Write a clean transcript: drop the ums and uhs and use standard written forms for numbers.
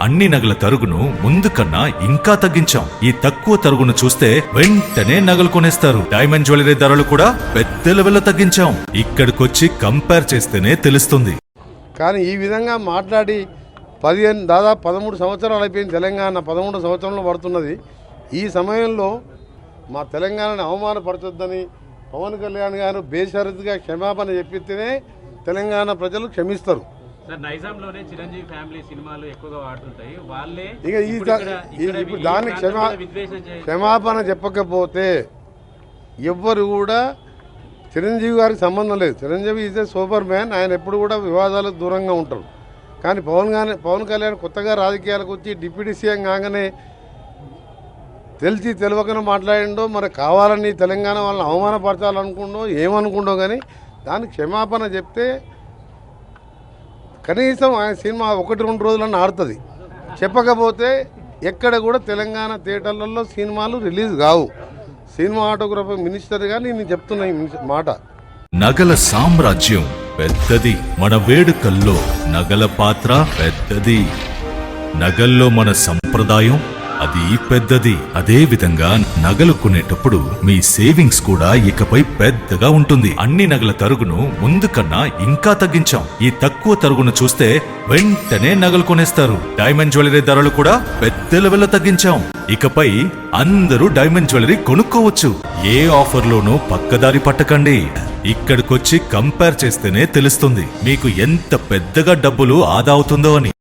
అన్ని నగల తరుగును ముందు కన్నా ఇంకా తగ్గించాం. ఈ తక్కువ తరుగును చూస్తే వెంటనే నగలు కొనేస్తారు. డైమండ్ జ్యువెలరీ ధరలు కూడా పెద్ద లెవెల్లో తగ్గించాం. ఇక్కడికొచ్చి కంపేర్ చేస్తేనే తెలుస్తుంది. కానీ ఈ విధంగా మాట్లాడి దాదాపు 13 సంవత్సరాలు అయిపోయింది. తెలంగాణ 13 సంవత్సరంలో పడుతున్నది. ఈ సమయంలో మా తెలంగాణని అవమానపరచొద్దని పవన్ కళ్యాణ్ గారు బేషరతుగా క్షమాపణ చెప్పితేనే తెలంగాణ ప్రజలు క్షమిస్తారు. నైజాంలోనే చిరంజీవి ఫ్యామిలీ సినిమాలు ఎక్కువగా వాడుతుంటాయి. వాళ్ళే ఇప్పుడు దాన్ని క్షమాపణ చెప్పకపోతే ఎవ్వరు కూడా చిరంజీవి గారికి సంబంధం లేదు. Chiranjeevi is a super man. ఆయన ఎప్పుడు కూడా వివాదాలకు దూరంగా ఉంటారు. కానీ పవన్ కళ్యాణ్ కొత్తగా రాజకీయాలకు వచ్చి డిప్యూటీ సీఎం కాగానే తెలిసి తెలియకనే మాట్లాడిండో, మరి కావాలని తెలంగాణ వాళ్ళని అవమానపరచాలనుకుండో ఏమనుకుండో, కానీ దానికి క్షమాపణ చెప్తే కనీసం ఆయన సినిమా 1-2 రోజులన్నా ఆడుతుంది. చెప్పకపోతే ఎక్కడ కూడా తెలంగాణ థియేటర్లలో సినిమాలు రిలీజ్ కావు. సినిమాటోగ్రఫీ మినిస్టర్గా నేను చెప్తున్నా ఈ మాట. నగల సామ్రాజ్యం పెద్దది. మన వేడుకల్లో నగల పాత్ర పెద్దది. నగల్లో మన సంప్రదాయం అది పెద్దది. అదే విధంగా నగలు కొనేటప్పుడు మీ సేవింగ్స్ కూడా ఇకపై పెద్దగా ఉంటుంది. అన్ని నగల తరుగును ముందు కన్నా ఇంకా తగ్గించాం. ఈ తక్కువ తరుగును చూస్తే వెంటనే నగలు కొనేస్తారు. డైమండ్ జ్యువెలరీ ధరలు కూడా పెద్ద లెవెల్లో తగ్గించాం. ఇకపై అందరూ డైమండ్ జ్యువెలరీ కొనుక్కోవచ్చు. ఏ ఆఫర్లోనూ పక్కదారి పట్టకండి. ఇక్కడికొచ్చి కంపేర్ చేస్తేనే తెలుస్తుంది మీకు ఎంత పెద్దగా డబ్బులు ఆదా అవుతుందో అని.